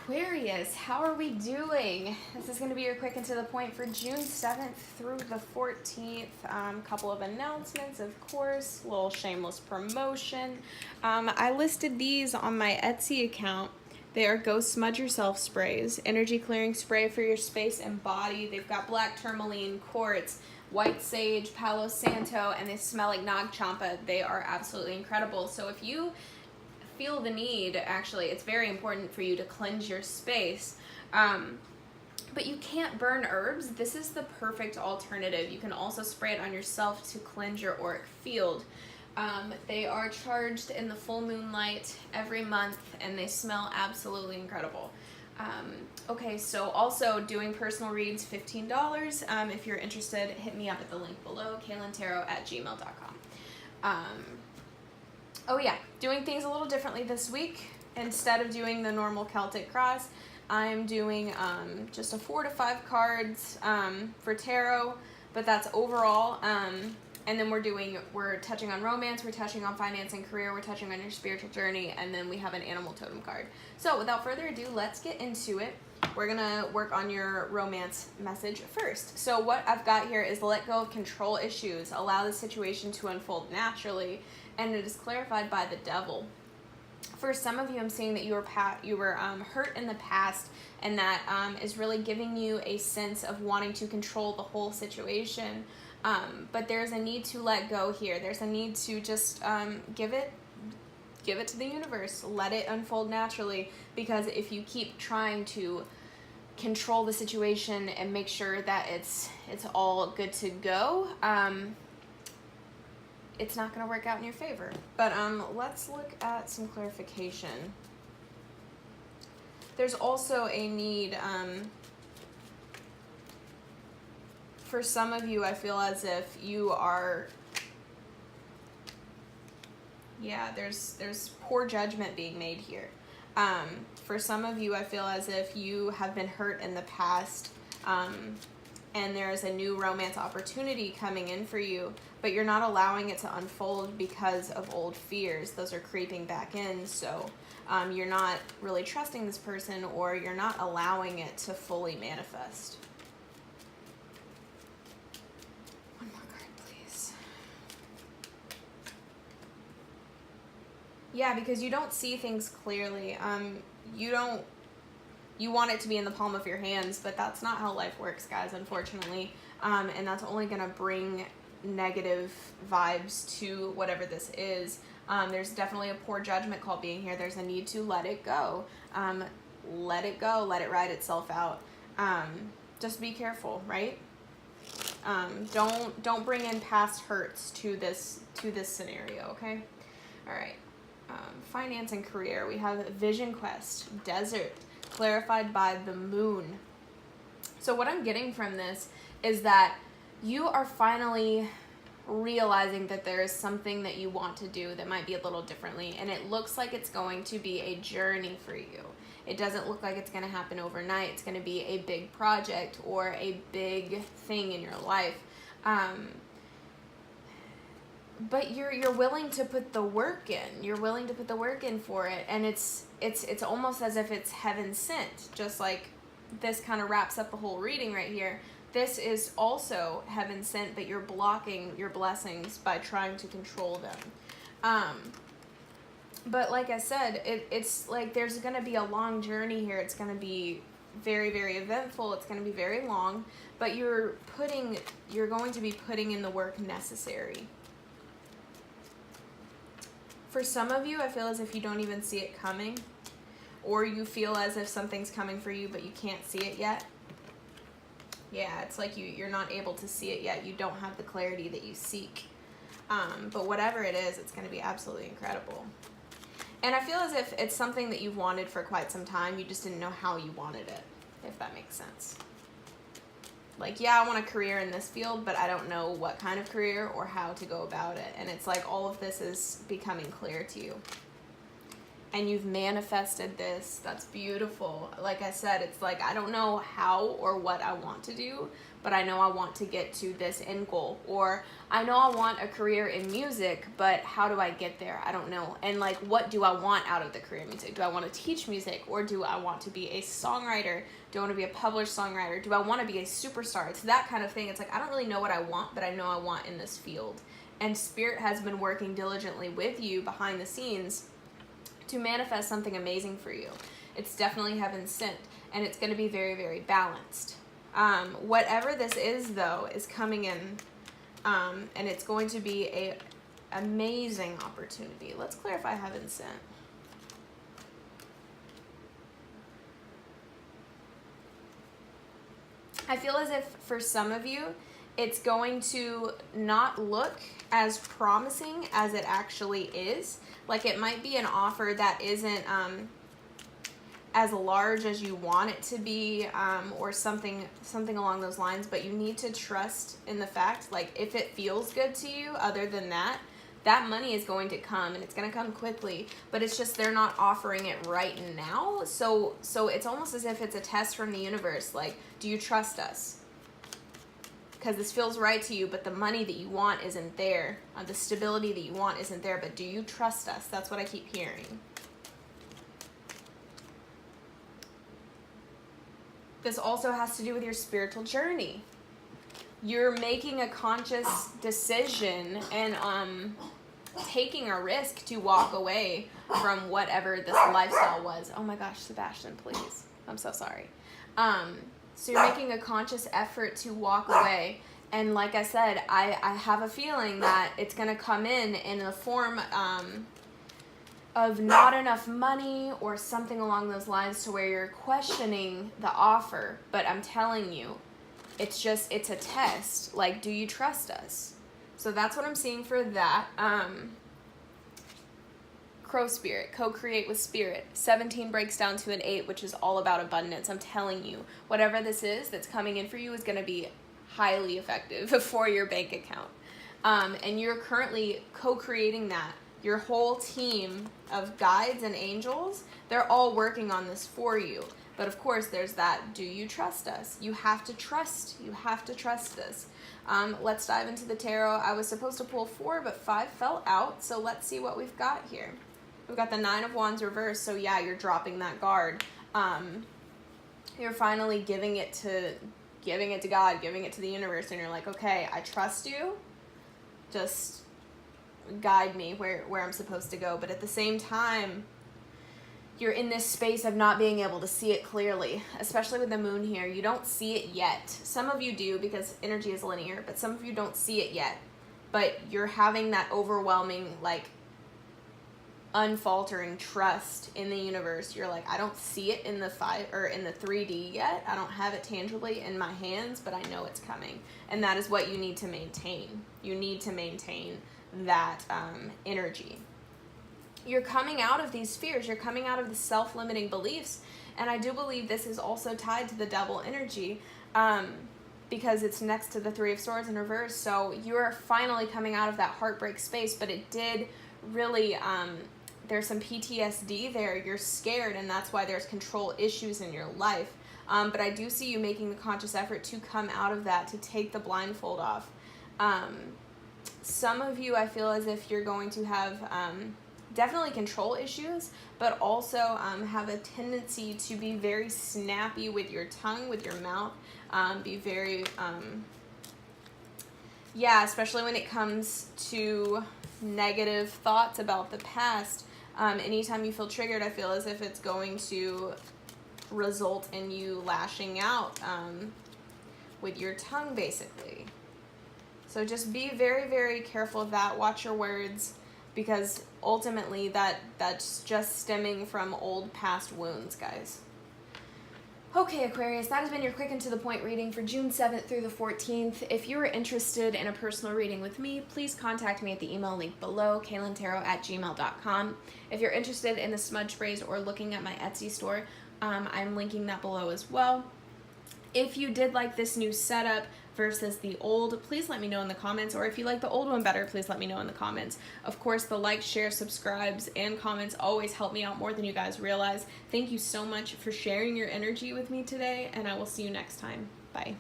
Aquarius, how are we doing? This is going to be your quick and to the point for June 7th through the 14th. Couple of announcements, of course, little shameless promotion. I listed these on my Etsy account. They are Go Smudge Yourself sprays, energy clearing spray for your space and body. They've got black tourmaline, quartz, white sage, palo santo, and they smell like Nag Champa. They are absolutely incredible. So if you feel the need, actually, it's very important for you to cleanse your space, but you can't burn herbs, this is the perfect alternative. You can also spray it on yourself to cleanse your auric field. They are charged in the full moonlight every month, and they smell absolutely incredible. Okay, so also doing personal reads, $15. If you're interested, hit me up at the link below, kaylintaro@gmail.com. Oh yeah, doing things a little differently this week. Instead of doing the normal Celtic cross, I'm doing just a 4 to 5 cards for tarot, but that's overall. And then we're touching on romance, we're touching on finance and career, we're touching on your spiritual journey, and then we have an animal totem card. So without further ado, let's get into it. We're gonna work on your romance message first. So what I've got here is let go of control issues, allow the situation to unfold naturally, and it is clarified by the devil. For some of you, I'm seeing that you were hurt in the past, and that is really giving you a sense of wanting to control the whole situation. But there's a need to let go here. There's a need to just give it to the universe. Let it unfold naturally, because if you keep trying to control the situation and make sure that it's all good to go, it's not going to work out in your favor. But let's look at some clarification. There's also a need, for some of you, I feel as if you are, there's poor judgment being made here. For some of you, I feel as if you have been hurt in the past, and there's a new romance opportunity coming in for you, but you're not allowing it to unfold because of old fears. Those are creeping back in, so you're not really trusting this person, or you're not allowing it to fully manifest. One more card, please. Yeah, because you don't see things clearly. You want it to be in the palm of your hands, but that's not how life works, guys, unfortunately. And that's only going to bring negative vibes to whatever this is. There's definitely a poor judgment call being here. There's a need to let it go. Let it go. Let it ride itself out. Just be careful, right? Don't bring in past hurts to this scenario, okay? All right. Finance and career. We have Vision Quest, Desert, clarified by the moon. So what I'm getting from this is that you are finally realizing that there is something that you want to do that might be a little differently, and it looks like it's going to be a journey for you. It doesn't look like it's going to happen overnight. It's going to be a big project or a big thing in your life. But you're willing to put the work in. You're willing to put the work in for it, and it's almost as if it's heaven sent. Just like this kind of wraps up the whole reading right here. This is also heaven sent, but you're blocking your blessings by trying to control them. But like I said, it's like there's going to be a long journey here. It's going to be very, very eventful. It's going to be very long, but you're going to be putting in the work necessary. For some of you, I feel as if you don't even see it coming, or you feel as if something's coming for you, but you can't see it yet. Yeah, it's like you're not able to see it yet. You don't have the clarity that you seek. But whatever it is, it's going to be absolutely incredible. And I feel as if it's something that you've wanted for quite some time. You just didn't know how you wanted it, if that makes sense. Like, yeah, I want a career in this field, but I don't know what kind of career or how to go about it. And it's like all of this is becoming clear to you. and you've manifested this. That's beautiful. Like I said, it's like, I don't know how or what I want to do, but I know I want to get to this end goal. Or I know I want a career in music, but how do I get there? I don't know. And like, what do I want out of the career in music? Do I want to teach music, or do I want to be a songwriter? Do I want to be a published songwriter? Do I want to be a superstar? It's that kind of thing. It's like, I don't really know what I want, but I know I want in this field. And Spirit has been working diligently with you behind the scenes to manifest something amazing for you. It's definitely heaven sent, and it's going to be very, very balanced. Whatever this is, though, is coming in, and it's going to be a amazing opportunity. Let's clarify heaven sent. I feel as if for some of you, it's going to not look as promising as it actually is. Like, it might be an offer that isn't as large as you want it to be, or something along those lines, but you need to trust in the fact, like, if it feels good to you, other than that, that money is going to come, and it's going to come quickly, but it's just they're not offering it right now. So it's almost as if it's a test from the universe. Like, do you trust us? Because this feels right to you, but the money that you want isn't there. The stability that you want isn't there, but do you trust us? That's what I keep hearing. This also has to do with your spiritual journey. You're making a conscious decision and taking a risk to walk away from whatever this lifestyle was. Oh my gosh, Sebastian, please. I'm so sorry. So you're making a conscious effort to walk away. And like I said, I have a feeling that it's going to come in the form of not enough money or something along those lines, to where you're questioning the offer. But I'm telling you, it's a test. Like, do you trust us? So that's what I'm seeing for that. Crow Spirit, co-create with Spirit. 17 breaks down to an 8, which is all about abundance. I'm telling you, whatever this is that's coming in for you is going to be highly effective for your bank account. And you're currently co-creating that. Your whole team of guides and angels, they're all working on this for you. But of course, there's that, do you trust us? You have to trust this. Let's dive into the tarot. I was supposed to pull 4, but 5 fell out. So let's see what we've got here. We've got the 9 of Wands reversed. So yeah, you're dropping that guard. You're finally giving it to God, giving it to the universe. And you're like, okay, I trust you. Just guide me where I'm supposed to go. But at the same time, you're in this space of not being able to see it clearly, especially with the moon here. You don't see it yet. Some of you do, because energy is linear, but some of you don't see it yet. But you're having that overwhelming, like, unfaltering trust in the universe. You're like, I don't see it in the 3D yet. I don't have it tangibly in my hands, but I know it's coming. And that is what you need to maintain. You need to maintain that energy. You're coming out of these fears. You're coming out of the self-limiting beliefs. And I do believe this is also tied to the devil energy, because it's next to the 3 of Swords in reverse. So you're finally coming out of that heartbreak space, but it did really, there's some PTSD there. You're scared, and that's why there's control issues in your life. But I do see you making the conscious effort to come out of that, to take the blindfold off. Some of you, I feel as if you're going to have definitely control issues, but also have a tendency to be very snappy with your tongue, with your mouth. Be very, especially when it comes to negative thoughts about the past. Anytime you feel triggered, I feel as if it's going to result in you lashing out with your tongue, basically. So just be very, very careful of that. Watch your words, because ultimately that's just stemming from old past wounds, guys. Okay, Aquarius, that has been your quick and to the point reading for June 7th through the 14th. If you are interested in a personal reading with me, please contact me at the email link below, kaylintarot@gmail.com. If you're interested in the smudge sprays or looking at my Etsy store, I'm linking that below as well. If you did like this new setup, versus the old, please let me know in the comments. Or if you like the old one better, please let me know in the comments. Of course, the likes, shares, subscribes, and comments always help me out more than you guys realize. Thank you so much for sharing your energy with me today, and I will see you next time. Bye.